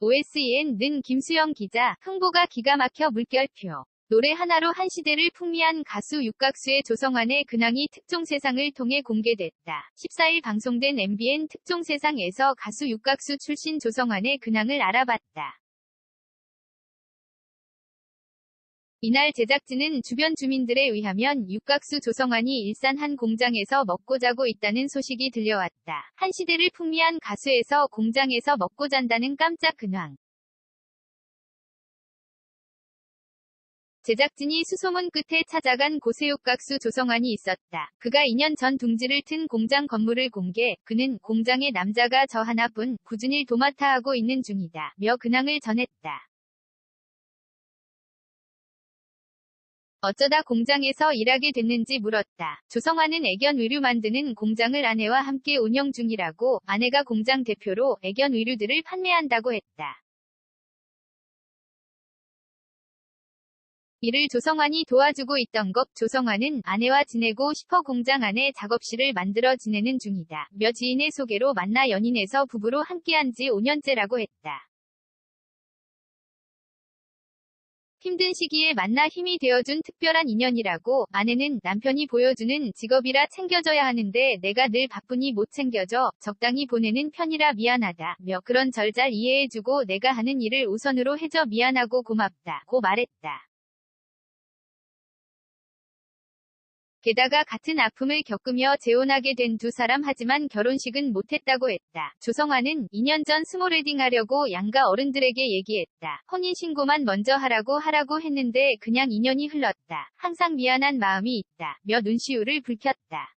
OSEN 김수영 기자, 흥보가 기가 막혀 물결표. 노래 하나로 한 시대를 풍미한 가수 육각수의 조성환의 근황이 특종세상을 통해 공개됐다. 14일 방송된 MBN 특종세상에서 가수 육각수 출신 조성환의 근황을 알아봤다. 이날 제작진은 주변 주민들에 의하면 육각수 조성환이 일산 한 공장에서 먹고 자고 있다는 소식이 들려왔다. 한 시대를 풍미한 가수에서 공장에서 먹고 잔다는 깜짝 근황. 제작진이 수소문 끝에 찾아간 곳에 육각수 조성환이 있었다. 그가 2년 전 둥지를 튼 공장 건물을 공개, 그는 공장에 남자가 저 하나뿐 꾸준히 도맡아 하고 있는 중이다. 며 근황을 전했다. 어쩌다 공장에서 일하게 됐는지 물었다. 조성환은 애견 의류 만드는 공장을 아내와 함께 운영 중이라고, 아내가 공장 대표로 애견 의류들을 판매한다고 했다. 이를 조성환이 도와주고 있던 것. 조성환은 아내와 지내고 싶어 공장 안에 작업실을 만들어 지내는 중이다. 며 지인의 소개로 만나 연인에서 부부로 함께한 지 5년째라고 했다. 힘든 시기에 만나 힘이 되어준 특별한 인연이라고. 아내는 남편이 보여주는 직업이라 챙겨줘야 하는데 내가 늘 바쁘니 못 챙겨줘. 적당히 보내는 편이라 미안하다. 며 그런 절 잘 이해해주고 내가 하는 일을 우선으로 해줘 미안하고 고맙다. 고 말했다. 게다가 같은 아픔을 겪으며 재혼하게 된 두 사람 하지만 결혼식은 못했다고 했다. 조성환은 2년 전 스몰웨딩 하려고 양가 어른들에게 얘기했다. 혼인신고만 먼저 하라고 했는데 그냥 2년이 흘렀다. 항상 미안한 마음이 있다. 며 눈시울을 붉혔다.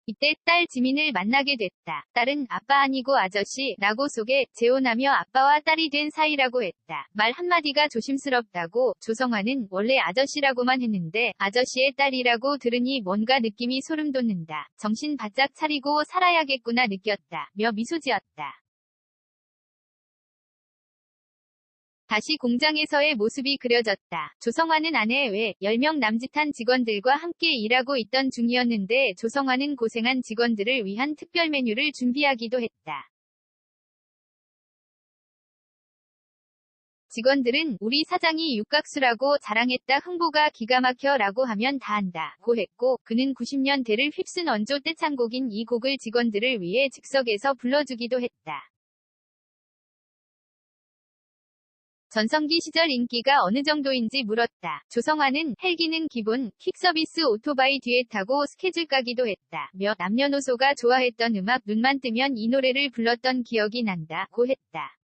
이때 딸 지민을 만나게 됐다. 딸은 아빠 아니고 아저씨 라고 소개, 재혼하며 아빠와 딸이 된 사이라고 했다. 말 한마디가 조심스럽다고. 조성환은 원래 아저씨라고만 했는데 아저씨의 딸이라고 들으니 뭔가 느낌이 소름 돋는다. 정신 바짝 차리고 살아야겠구나 느꼈다. 며 미소 지었다. 다시 공장에서의 모습이 그려졌다. 조성환은 아내 외 10명 남짓한 직원들과 함께 일하고 있던 중이었는데 조성환은 고생한 직원들을 위한 특별 메뉴를 준비하기도 했다. 직원들은 우리 사장이 육각수라고 자랑했다. 흥보가 기가 막혀 라고 하면 다 한다 고 했고, 그는 90년대를 휩쓴 원조 떼창곡인 이 곡을 직원들을 위해 즉석에서 불러주기도 했다. 전성기 시절 인기가 어느 정도인지 물었다. 조성환은 헬기는 기본, 퀵서비스 오토바이 뒤에 타고 스케줄 까기도 했다. 며 남녀노소가 좋아했던 음악 눈만 뜨면 이 노래를 불렀던 기억이 난다 고 했다.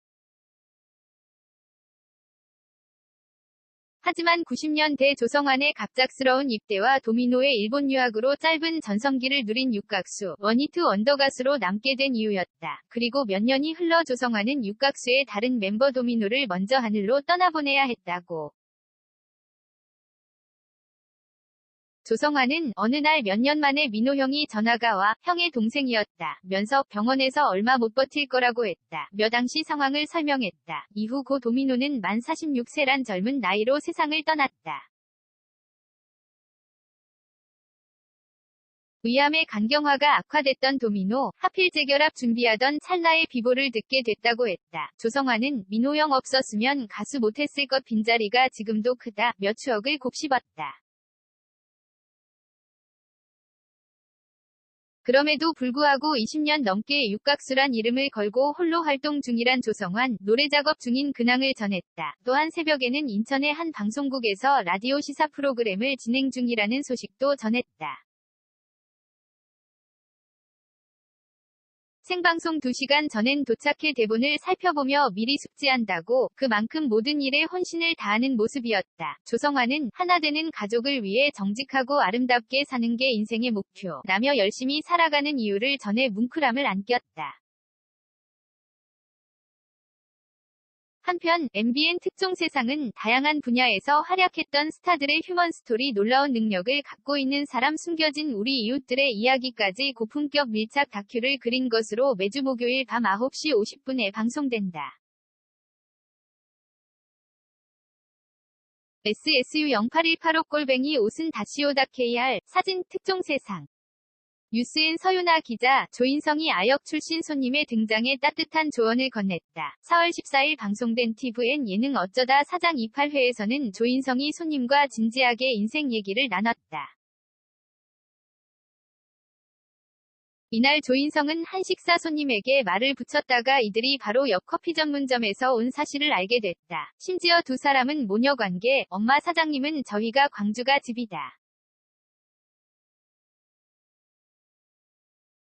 하지만 90년대 조성환의 갑작스러운 입대와 도미노의 일본 유학으로 짧은 전성기를 누린 육각수, 원히트 원더 가수로 남게 된 이유였다. 그리고 몇 년이 흘러 조성환은 육각수의 다른 멤버 도미노를 먼저 하늘로 떠나보내야 했다고. 조성환은 어느 날 몇 년 만에 민호 형이 전화가 와 형의 동생이었다 면서 병원에서 얼마 못 버틸 거라고 했다. 며 당시 상황을 설명했다. 이후 고 도미노는 만 46세란 젊은 나이로 세상을 떠났다. 위암의 간경화가 악화됐던 도미노, 하필 재결합 준비하던 찰나에 비보를 듣게 됐다고 했다. 조성환은 민호 형 없었으면 가수 못했을 것 빈자리가 지금도 크다 며 추억을 곱씹었다. 그럼에도 불구하고 20년 넘게 육각수란 이름을 걸고 홀로 활동 중이란 조성환, 노래 작업 중인 근황을 전했다. 또한 새벽에는 인천의 한 방송국에서 라디오 시사 프로그램을 진행 중이라는 소식도 전했다. 생방송 2시간 전엔 도착해 대본을 살펴보며 미리 숙지한다고. 그만큼 모든 일에 혼신을 다하는 모습이었다. 조성환은 하나 되는 가족을 위해 정직하고 아름답게 사는 게 인생의 목표 라며 열심히 살아가는 이유를 전해 뭉클함을 안겼다. 한편 MBN 특종세상은 다양한 분야에서 활약했던 스타들의 휴먼 스토리, 놀라운 능력을 갖고 있는 사람, 숨겨진 우리 이웃들의 이야기까지 고품격 밀착 다큐를 그린 것으로 매주 목요일 밤 9시 50분에 방송된다. SSU 08185@오슨-o.kr 사진 특종세상 뉴스엔 서유나 기자, 조인성이 아역 출신 손님의 등장에 따뜻한 조언을 건넸다. 4월 14일 방송된 tvN 예능 어쩌다 사장 28회에서는 조인성이 손님과 진지하게 인생 얘기를 나눴다. 이날 조인성은 한 식사 손님에게 말을 붙였다가 이들이 바로 옆 커피 전문점에서 온 사실을 알게 됐다. 심지어 두 사람은 모녀관계, 엄마 사장님은 저희가 광주가 집이다.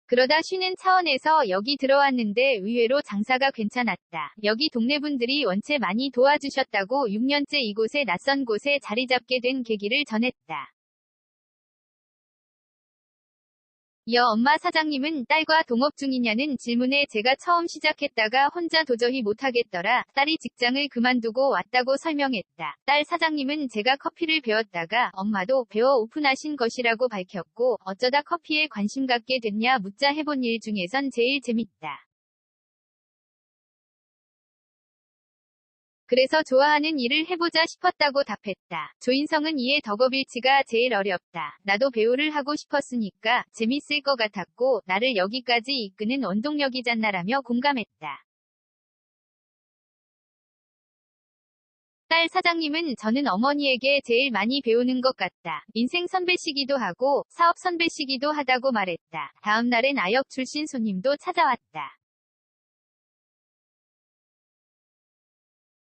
그러다 쉬는 차원에서 여기 들어왔는데 의외로 장사가 괜찮았다. 여기 동네 분들이 원체 많이 도와주셨다고 6년째 이곳에 낯선 곳에 자리 잡게 된 계기를 전했다. 이어 엄마 사장님은 딸과 동업 중이냐는 질문에 제가 처음 시작했다가 혼자 도저히 못하겠더라. 딸이 직장을 그만두고 왔다고 설명했다. 딸 사장님은 제가 커피를 배웠다가 엄마도 배워 오픈하신 것이라고 밝혔고 어쩌다 커피에 관심 갖게 됐냐 묻자 해본 일 중에선 제일 재밌다. 그래서 좋아하는 일을 해보자 싶었다고 답했다. 조인성은 이에 덕업일치가 제일 어렵다. 나도 배우를 하고 싶었으니까 재밌을 것 같았고 나를 여기까지 이끄는 원동력이잖나라며 공감했다. 딸 사장님은 저는 어머니에게 제일 많이 배우는 것 같다. 인생 선배시기도 하고 사업 선배시기도 하다고 말했다. 다음 날엔 아역 출신 손님도 찾아왔다.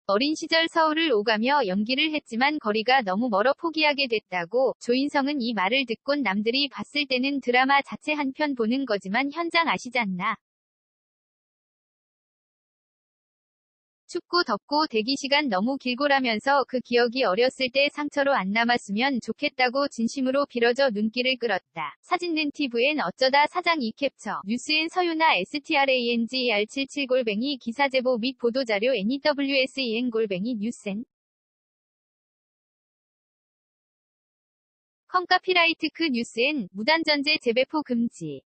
어린 시절 서울을 오가며 연기를 했지만 거리가 너무 멀어 포기하게 됐다고. 조인성은 이 말을 듣곤 남들이 봤을 때는 드라마 자체 한 편 보는 거지만 현장 아시잖나. 춥고 덥고 대기시간 너무 길고라면서 그 기억이 어렸을 때 상처로 안 남았으면 좋겠다고 진심으로 빌어줘 눈길을 끌었다. 사진는 tvN 어쩌다 사장 2캡처. 뉴스엔 서유나 STRANGER77 기사 제보 및 보도자료 NEWSEN 뉴스엔 컴카피라이트크 뉴스엔 무단전제 재배포 금지.